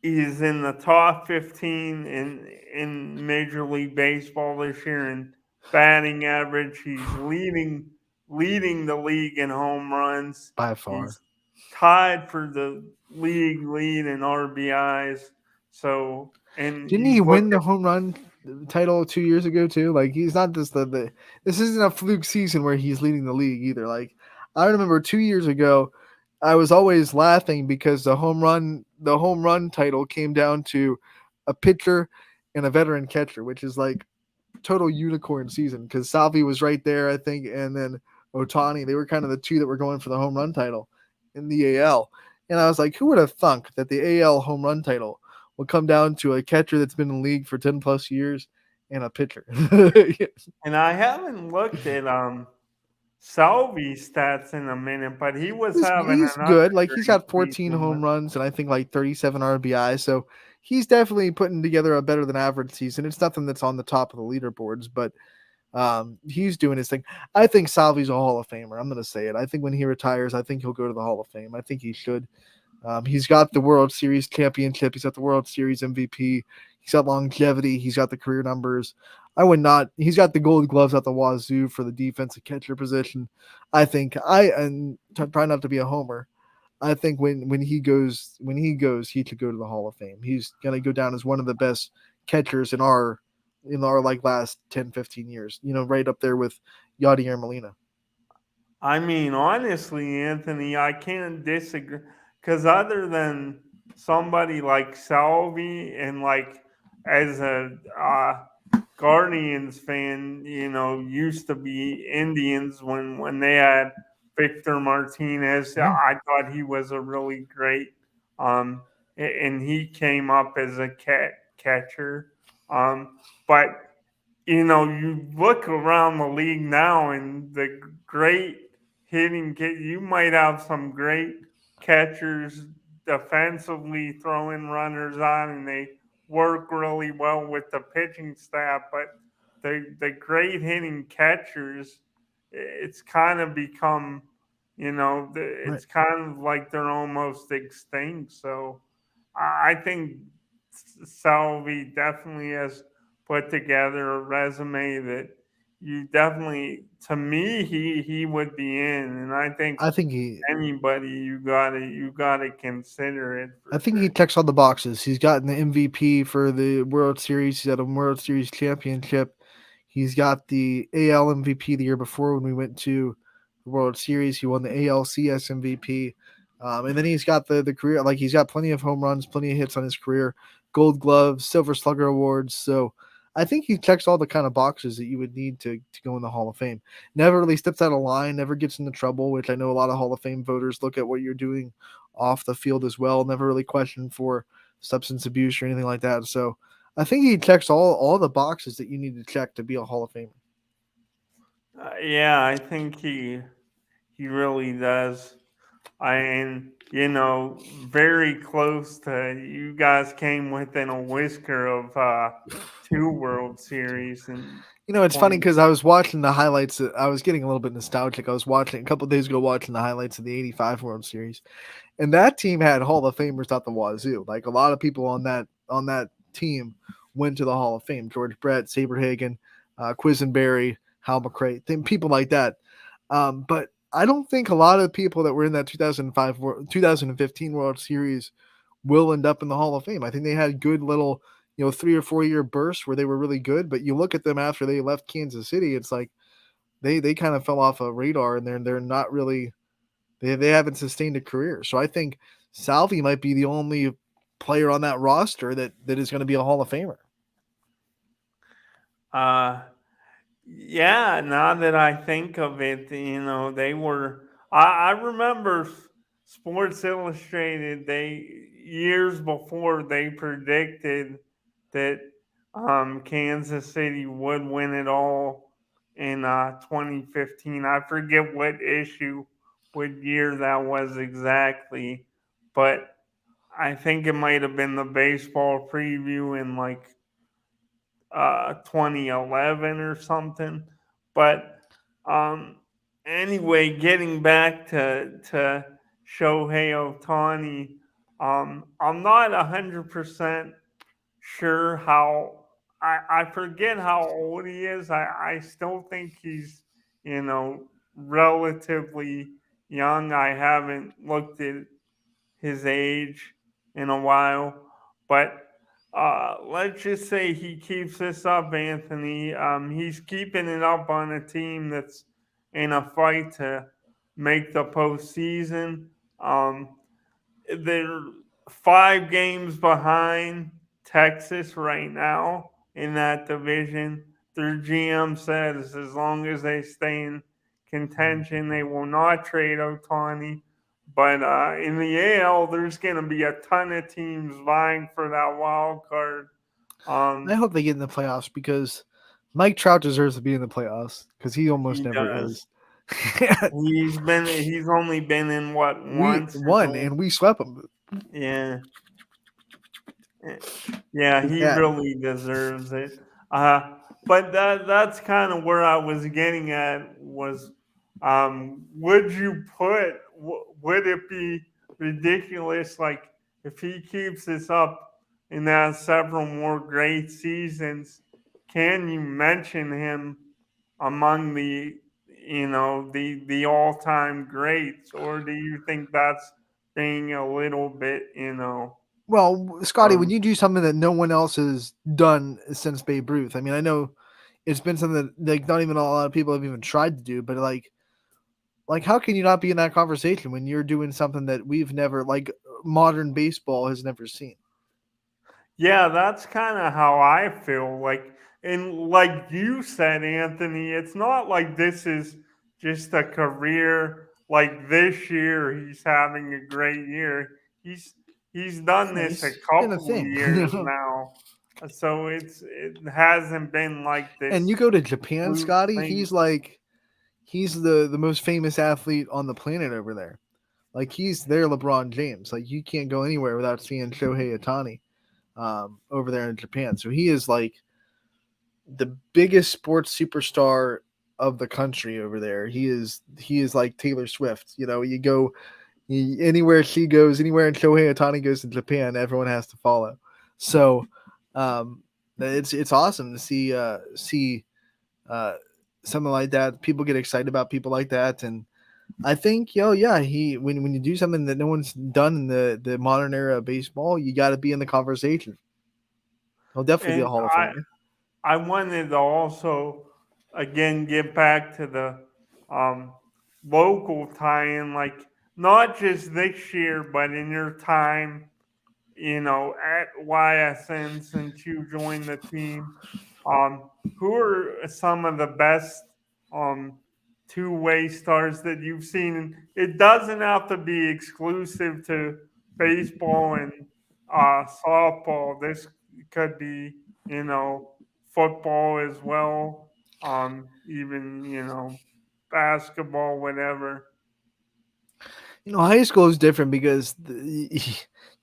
is in the top 15 in Major League Baseball this year in batting average. He's leading the league in home runs. By far. He's tied for the league lead in RBIs. So, and Didn't you he look win the home run title 2 years ago too? Like he's not just the this isn't a fluke season where he's leading the league either. Like I remember 2 years ago, I was always laughing because the home run title came down to a pitcher and a veteran catcher, which is like total unicorn season because Salvi was right there, I think, and then Otani. They were kind of the two that were going for the home run title in the AL. And I was like, who would have thunk that the AL home run title will come down to a catcher that's been in the league for 10 plus years and a pitcher? and I haven't looked at Salvi's stats in a minute, but he was having He's another good. Like he's great got 14 season. home runs and I think like 37 RBI. So he's definitely putting together a better than average season. It's nothing that's on the top of the leaderboards, but he's doing his thing. I think Salvi's a Hall of Famer. I'm going to say it. I think when he retires, I think he'll go to the Hall of Fame. I think he should. He's got the World Series championship. He's got the World Series MVP. He's got longevity. He's got the career numbers. I would not. He's got the Gold Gloves at the wazoo for the defensive catcher position. I think try not to be a homer. I think when he goes, he should go to the Hall of Fame. He's gonna go down as one of the best catchers in our like last 10, 15 years. Right up there with Yadier Molina. I mean, honestly, Anthony, I can't disagree because other than somebody like Salvi and like as a Guardians fan, used to be Indians when they had Victor Martinez. Yeah. I thought he was a really great, and he came up as a catcher. But you look around the league now and the great you might have some great catchers defensively throwing runners on and they work really well with the pitching staff, but the great hitting catchers, it's kind of become, Right. it's kind of like they're almost extinct. So I think Salvi definitely has put together a resume that you definitely, to me, he would be in, and I think I think he anybody you gotta consider it I for think sure. he checks all the boxes. He's gotten the MVP for the World Series. He's got a World Series championship. He's got the AL MVP the year before when we went to the World Series. He won the ALCS MVP. And then he's got the career, like he's got plenty of home runs, plenty of hits on his career, Gold Gloves, Silver Slugger awards. So I think he checks all the kind of boxes that you would need to go in the Hall of Fame. Never really steps out of line, never gets into trouble, which I know a lot of Hall of Fame voters look at what you're doing off the field as well. Never really questioned for substance abuse or anything like that. So I think he checks all the boxes that you need to check to be a Hall of Famer. Yeah, I think he really does. And very close to you guys came within a whisker of 2 World Series in It's funny 20. because I was watching the highlights. I was getting a little bit nostalgic. I was watching a couple of days ago, watching the highlights of the '85 World Series, and that team had Hall of Famers out the wazoo. Like a lot of people on that team went to the Hall of Fame. George Brett, Saberhagen, Quisenberry, Hal McRae, people like that. But I don't think a lot of people that were in that 2015 World Series will end up in the Hall of Fame. I think they had good little, 3 or 4 year bursts where they were really good, but you look at them after they left Kansas City, it's like they kind of fell off a radar, and they're not really, they haven't sustained a career. So I think Salvi might be the only player on that roster that is going to be a Hall of Famer. Yeah, now that I think of it, they were. I remember Sports Illustrated. They years before they predicted that Kansas City would win it all in 2015. I forget what issue, what year that was exactly, but I think it might have been the baseball preview in like 2011 or something. But anyway, getting back to Shohei Ohtani, I'm not 100% sure how. I forget how old he is. I still think he's relatively young. I haven't looked at his age in a while. But let's just say he keeps this up, Anthony. He's keeping it up on a team that's in a fight to make the postseason. They're 5 games behind Texas right now in that division. Their GM says as long as they stay in contention, they will not trade Ohtani. But in the AL, there's going to be a ton of teams vying for that wild card. I hope they get in the playoffs because Mike Trout deserves to be in the playoffs because he almost never is. He's only been in what, once? We won and we swept him. Yeah. Yeah, he really deserves it. But that's kind of where I was getting at was, would it be ridiculous, like, if he keeps this up and has several more great seasons, can you mention him among the all-time greats, or do you think that's being a little bit, Well, Scotty, when you do something that no one else has done since Babe Ruth, I mean, I know it's been something that like not even a lot of people have even tried to do, but like how can you not be in that conversation when you're doing something that we've never, like modern baseball has never seen? Yeah, that's kind of how I feel. And like you said, Anthony, it's not like this is just a career. Like this year, he's having a great year. He's done this a couple years now, so it hasn't been like this. And you go to Japan, Scotty, thing. he's the most famous athlete on the planet over there. Like he's their LeBron James. Like you can't go anywhere without seeing Shohei Ohtani over there in Japan. So he is like the biggest sports superstar of the country over there. He is like Taylor Swift. You go anywhere she goes, anywhere Shohei Ohtani goes to Japan, everyone has to follow. So it's awesome to see something like that. People get excited about people like that, and I think when you do something that no one's done in the modern era of baseball, you got to be in the conversation. He'll definitely be a Hall of Famer. I wanted to also again get back to the local tie-in, like not just this year, but in your time, at YSN since you joined the team. Who are some of the best two-way stars that you've seen? It doesn't have to be exclusive to baseball and softball. This could be, football as well. Even, basketball, whatever. High school is different because you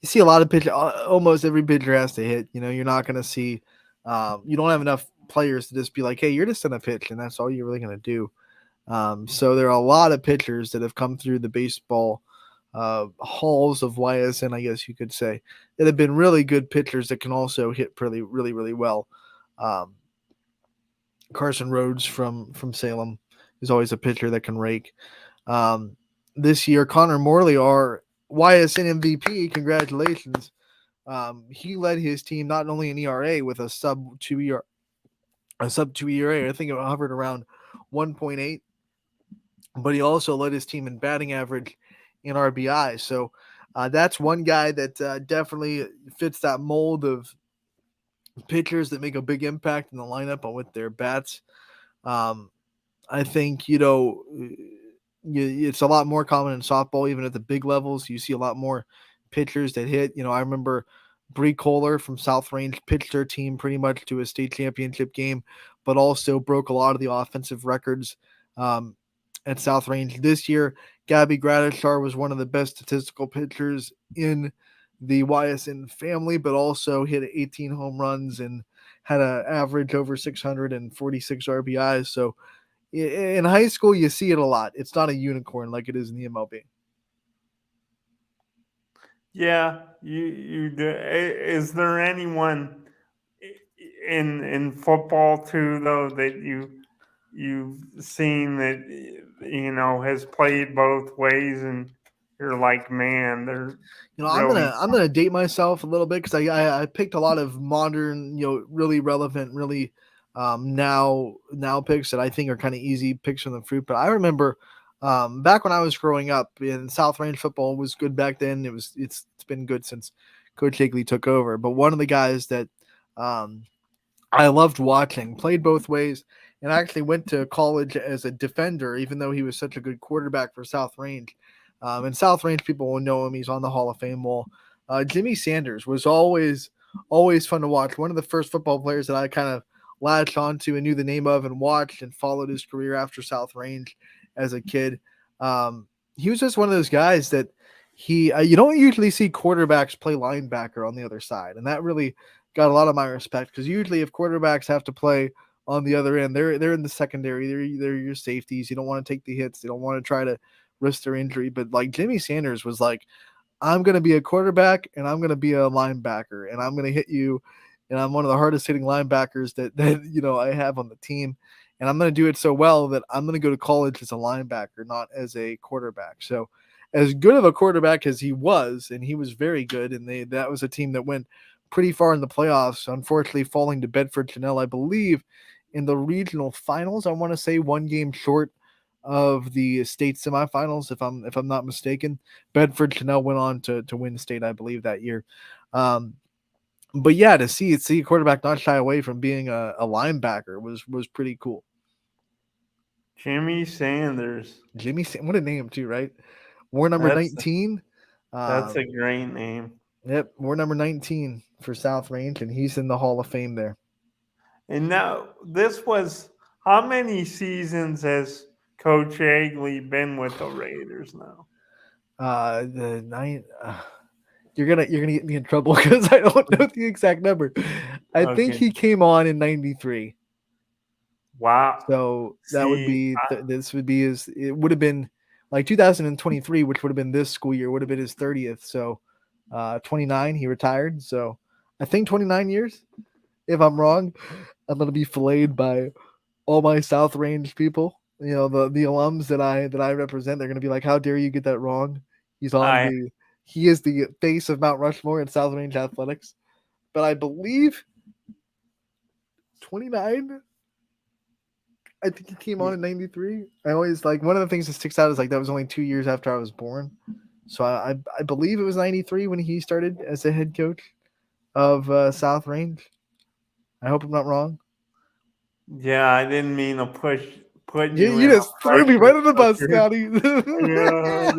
see a lot of pitchers. Almost every pitcher has to hit. You're not going to see. You don't have enough players to just be like, hey, you're just going to pitch, and that's all you're really going to do. So there are a lot of pitchers that have come through the baseball halls of YSN, I guess you could say, that have been really good pitchers that can also hit really, really, really well. Carson Rhodes from Salem is always a pitcher that can rake. This year. Connor Morley, our YSN MVP, congratulations. He led his team not only in ERA with a sub 2 ERA, I think it hovered around 1.8, but he also led his team in batting average in RBI. So that's one guy that definitely fits that mold of pitchers that make a big impact in the lineup with their bats. I think, it's a lot more common in softball, even at the big levels. You see a lot more pitchers that hit. I remember Bree Kohler from South Range pitched her team pretty much to a state championship game, but also broke a lot of the offensive records at South Range this year. Gabby Gratishar was one of the best statistical pitchers in the YSN family, but also hit 18 home runs and had an average over 646 RBIs. So in high school, you see it a lot. It's not a unicorn like it is in the MLB. Yeah, you do. Is there anyone in football too, though, that you've seen that has played both ways, and you're like, man, they're I'm really gonna date myself a little bit because I picked a lot of modern, really relevant, really now picks that I think are kind of easy picks from the fruit. But I remember back when I was growing up, in South Range football was good back then. It's been good since Coach Higley took over. But one of the guys that I loved watching, played both ways, and actually went to college as a defender, even though he was such a good quarterback for South Range. And South Range people will know him. He's on the Hall of Fame wall. Jimmy Sanders was always fun to watch. One of the first football players that I kind of latched onto and knew the name of and watched and followed his career after South Range as a kid. He was just one of those guys that you don't usually see quarterbacks play linebacker on the other side, and that really got a lot of my respect because usually if quarterbacks have to play on the other end, they're in the secondary. They're your safeties. You don't want to take the hits. They don't want to try to risk their injury. But like Jimmy Sanders was like, I'm going to be a quarterback and I'm going to be a linebacker and I'm going to hit you. And I'm one of the hardest hitting linebackers that I have on the team. And I'm going to do it so well that I'm going to go to college as a linebacker, not as a quarterback. So as good of a quarterback as he was, and he was very good, and that was a team that went pretty far in the playoffs, unfortunately falling to Bedford Chanel, I believe, in the regional finals. I want to say one game short of the state semifinals, if I'm not mistaken. Bedford Chanel went on to win state, I believe, that year. But yeah, to see a quarterback not shy away from being a linebacker was pretty cool. Jimmy Sanders. What a name too, right? War number 19. That's a great name. Yep, war number 19 for South Range, and he's in the Hall of Fame there. And now, this was how many seasons has Coach Higley been with the Raiders now? The 9. You're gonna get me in trouble because I don't know the exact number. I think he came on in 93. Wow. So that would be this would be his. It would have been like 2023, which would have been this school year, would have been his 30th. So 29, he retired. So I think 29 years. If I'm wrong, I'm gonna be filleted by all my South Range people. The alums that I represent. They're gonna be like, "How dare you get that wrong?" He is the face of Mount Rushmore in South Range athletics. But I believe 29. I think he came on in 93. I always one of the things that sticks out is that was only 2 years after I was born. So I believe it was 93 when he started as a head coach of South Range. I hope I'm not wrong. Yeah, I didn't mean to put you. You just threw me right on the bus, Scotty. Yeah,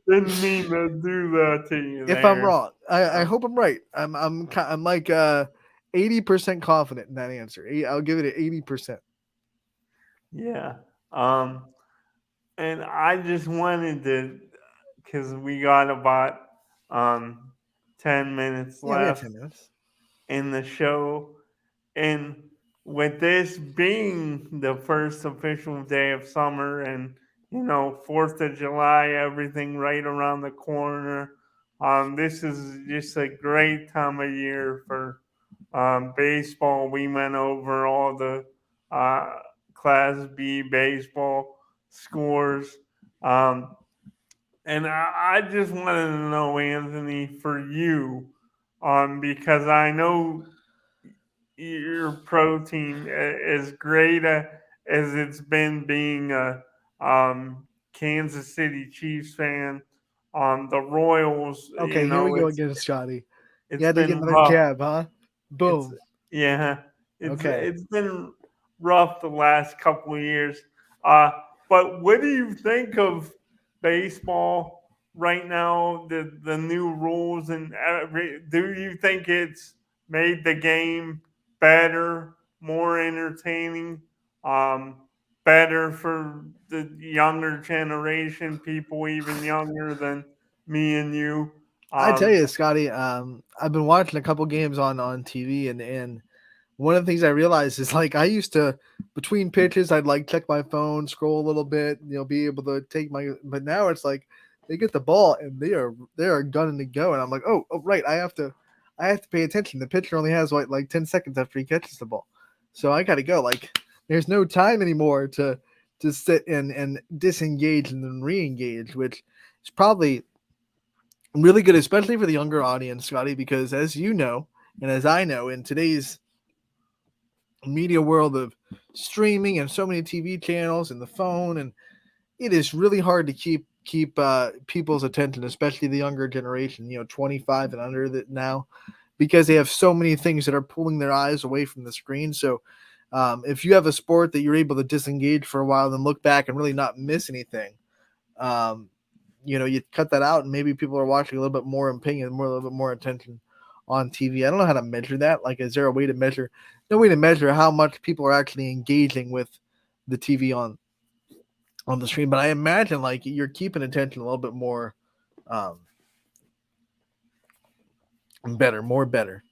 didn't mean to do that to you. If I'm wrong, I hope I'm right. I'm like 80% confident in that answer. I'll give it an 80%. Yeah. And I just wanted to, because we got about 10 minutes left 10 minutes in the show. And with this being the first official day of summer and, 4th of July, everything right around the corner, this is just a great time of year for baseball. We went over all the Class B baseball scores. And I just wanted to know, Anthony, for you, because I know your pro team, as great as it's been being a Kansas City Chiefs fan, the Royals, Okay, here we go again, Scotty. You it's had to get been another rough. jab, huh? Boom. Yeah, Okay. it's been rough the last couple of years. But what do you think of baseball right now? The new rules, and do you think it's made the game better, more entertaining, better for the younger generation, people even younger than me and you? I tell Um, you, Scotty, I've been watching a couple games on TV, and one of the things I realized is like I used to between pitches, I'd like check my phone, scroll a little bit, be able to take but now it's like they get the ball and they are gunning to go, and I'm like, oh right, I have to pay attention. The pitcher only has like 10 seconds after he catches the ball, so I got to go. Like there's no time anymore to sit and disengage and then re-engage, which is probably really good, especially for the younger audience, Scotty, because as you know, and as I know, in today's media world of streaming and so many TV channels and the phone, and it is really hard to keep people's attention, especially the younger generation, 25 and under that now, because they have so many things that are pulling their eyes away from the screen. So if you have a sport that you're able to disengage for a while, then look back and really not miss anything. Um, you cut that out, and maybe people are watching a little bit more and paying a little bit more attention on TV. I don't know how to measure that. Like, is there a way to measure? No way to measure how much people are actually engaging with the TV on the screen. But I imagine like you're keeping attention a little bit more, better, more better,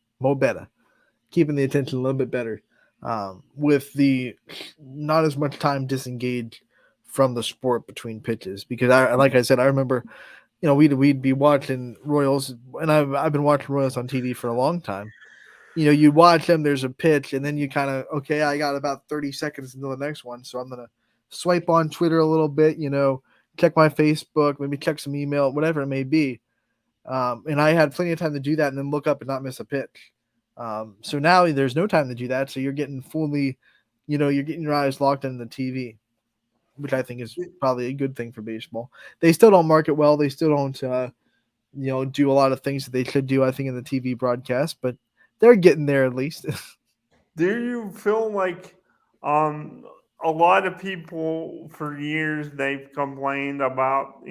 keeping the attention a little bit better, with the not as much time disengaged from the sport between pitches. Because like I said, I remember, we'd be watching Royals, and I've been watching Royals on TV for a long time. You watch them, there's a pitch, and then you kind of, okay, I got about 30 seconds until the next one, so I'm gonna swipe on Twitter a little bit, check my Facebook, maybe check some email, whatever it may be. And I had plenty of time to do that and then look up and not miss a pitch. So now there's no time to do that, so you're getting fully, you're getting your eyes locked into the TV, which I think is probably a good thing for baseball. They still don't market well. They still don't, do a lot of things that they should do, I think, in the TV broadcast, but they're getting there at least. Do you feel like a lot of people for years they've complained about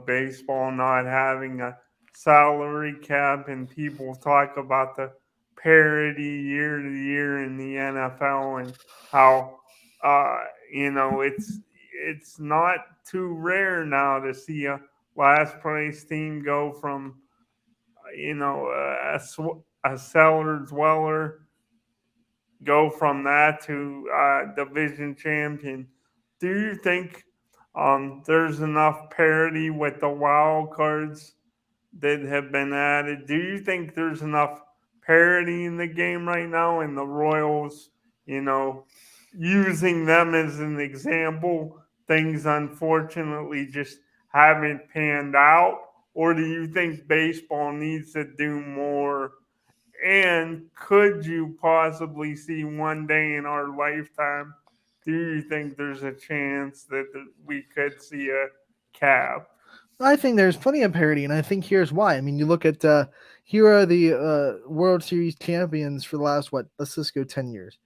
baseball not having a salary cap, and people talk about the parity year to year in the NFL, and how uh, it's not too rare now to see a last place team go from a cellar dweller, go from that to division champion. Do you think there's enough parity with the wild cards that have been added? Do you think there's enough parity in the game right now, and the Royals, you know, using them as an example, things unfortunately just haven't panned out? Or do you think baseball needs to do more? And could you possibly see one day in our lifetime, do you think there's a chance that we could see a cap? I think there's plenty of parity, and I think here's why. I mean, you look at here are the World Series champions for the last, let's just go 10 years.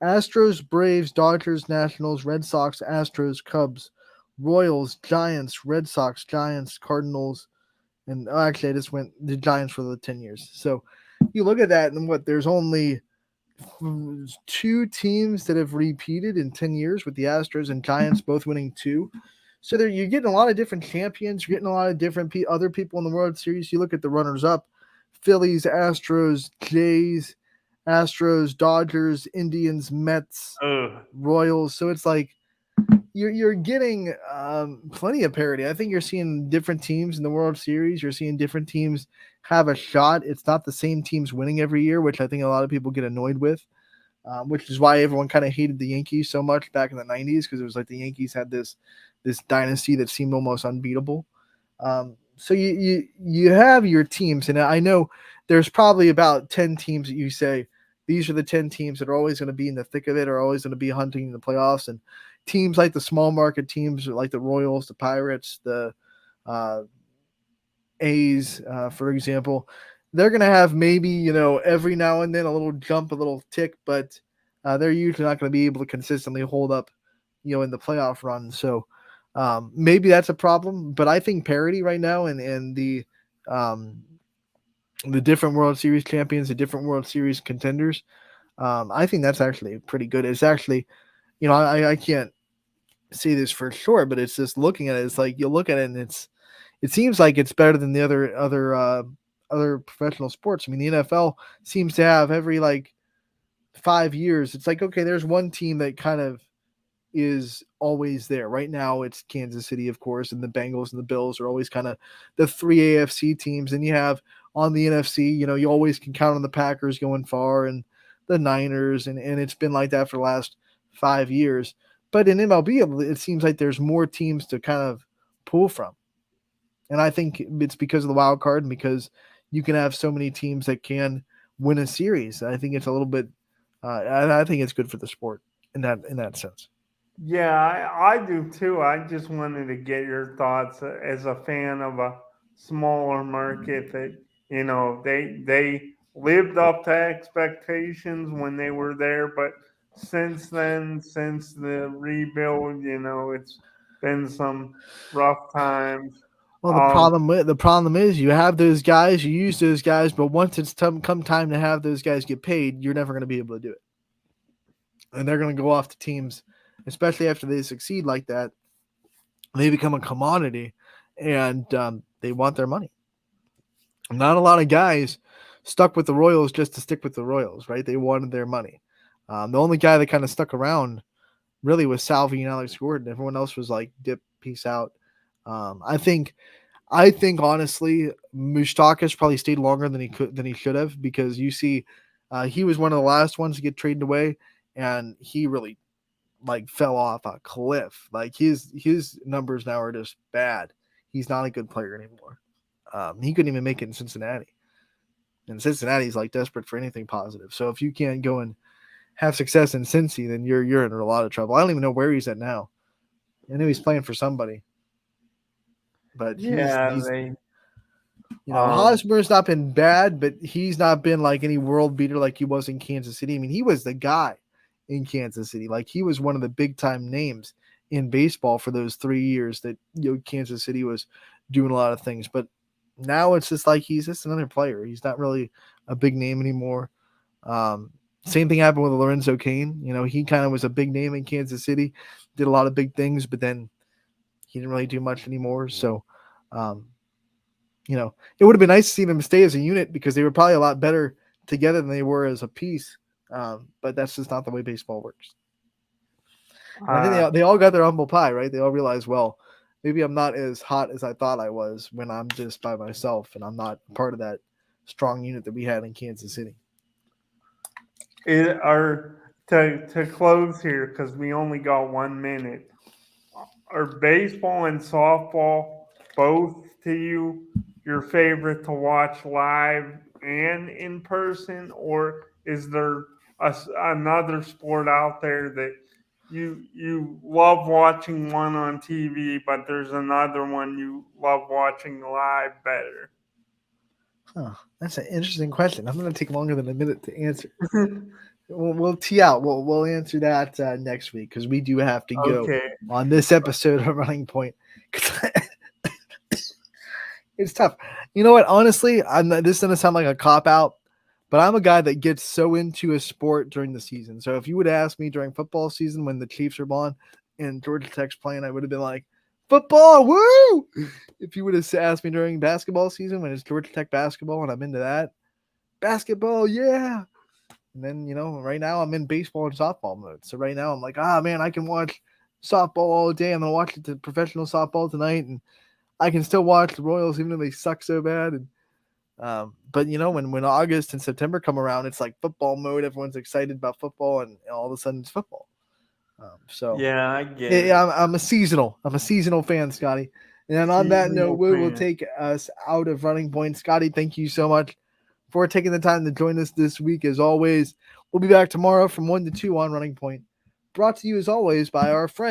Astros, Braves, Dodgers, Nationals, Red Sox, Astros, Cubs, Royals, Giants, Red Sox, Giants, Cardinals, and actually I just went the Giants for the 10 years. So you look at that, and there's only two teams that have repeated in 10 years, with the Astros and Giants both winning two. So you're getting a lot of different champions. You're getting a lot of different other people in the World Series. You look at the runners-up: Phillies, Astros, Jays, Astros, Dodgers, Indians, Mets, Royals. So it's like you're getting plenty of parity. I think you're seeing different teams in the World Series. You're seeing different teams have a shot. It's not the same teams winning every year, which I think a lot of people get annoyed with. Which is why everyone kind of hated the Yankees so much back in the 90s, because it was like the Yankees had this this dynasty that seemed almost unbeatable. So you have your teams, and I know there's probably about 10 teams that you say these are the 10 teams that are always going to be in the thick of it, are always going to be hunting in the playoffs, and teams like the small market teams like the Royals, the Pirates, the A's, for example, they're going to have maybe, every now and then a little jump, a little tick, but they're usually not going to be able to consistently hold up, in the playoff run. So maybe that's a problem, but I think parity right now and the different World Series champions, the different World Series contenders, I think that's actually pretty good. It's actually, I can't say this for sure, but it's just looking at it. It's like you look at it and it seems like it's better than the other professional sports. I mean, the NFL seems to have every 5 years. It's like, okay, there's one team that kind of is always there. Right now it's Kansas City, of course, and the Bengals and the Bills are always kind of the three AFC teams. And you have on the NFC, you always can count on the Packers going far and the Niners, and it's been like that for the last 5 years. But in MLB, it seems like there's more teams to kind of pull from. And I think it's because of the wild card and because you can have so many teams that can win a series. I think it's a little bit, I think it's good for the sport in that sense. Yeah, I do too. I just wanted to get your thoughts as a fan of a smaller market that, they lived up to expectations when they were there, but since then, since the rebuild, it's been some rough times. Well, the problem is you have those guys, you use those guys, but once it's come time to have those guys get paid, you're never going to be able to do it. And they're going to go off to teams, especially after they succeed like that. They become a commodity, and they want their money. Not a lot of guys stuck with the Royals just to stick with the Royals, right? They wanted their money. The only guy that kind of stuck around really was Salvi and Alex Gordon. Everyone else was like, dip, peace out. I think honestly, Moustakas probably stayed longer than he should have, because you see, he was one of the last ones to get traded away, and he really fell off a cliff. Like his numbers now are just bad. He's not a good player anymore. He couldn't even make it in Cincinnati, and Cincinnati's desperate for anything positive. So if you can't go and have success in Cincy, then you're in a lot of trouble. I don't even know where he's at now. I know he's playing for somebody. But Hosmer's not been bad, but he's not been like any world beater like he was in Kansas City. I mean, he was the guy in Kansas City. Like, he was one of the big time names in baseball for those 3 years that Kansas City was doing a lot of things. But now it's just like he's just another player. He's not really a big name anymore. Same thing happened with Lorenzo Cain. He kind of was a big name in Kansas City, did a lot of big things, but then he didn't really do much anymore. So, it would have been nice to see them stay as a unit, because they were probably a lot better together than they were as a piece. But that's just not the way baseball works. And I think they all got their humble pie, right? They all realized, well, maybe I'm not as hot as I thought I was when I'm just by myself and I'm not part of that strong unit that we had in Kansas City. To close here, because we only got 1 minute, are baseball and softball both to you your favorite to watch live and in person, or is there another sport out there that you love watching one on TV, but there's another one you love watching live better? Oh, that's an interesting question. I'm going to take longer than a minute to answer. We'll tee out. We'll answer that next week, because we do have to go on this episode of Running Point. It's tough. You know what? Honestly, this doesn't sound like a cop out, but I'm a guy that gets so into a sport during the season. So if you would ask me during football season when the Chiefs are on and Georgia Tech's playing, I would have been like, football, woo! If you would have asked me during basketball season when it's Georgia Tech basketball and I'm into that, basketball, yeah. And then, right now I'm in baseball and softball mode. So right now I'm like, man, I can watch softball all day. I'm going to watch the professional softball tonight, and I can still watch the Royals even though they suck so bad. And but when August and September come around, it's like football mode. Everyone's excited about football, and all of a sudden it's football. Yeah, I get it. it. I'm a seasonal fan, Scotty. And on that Seasonal note, we will fan. take us out of Running Point. Scotty, thank you so much for taking the time to join us this week. As always, we'll be back tomorrow from 1 to 2 on Running Point. Brought to you as always by our friends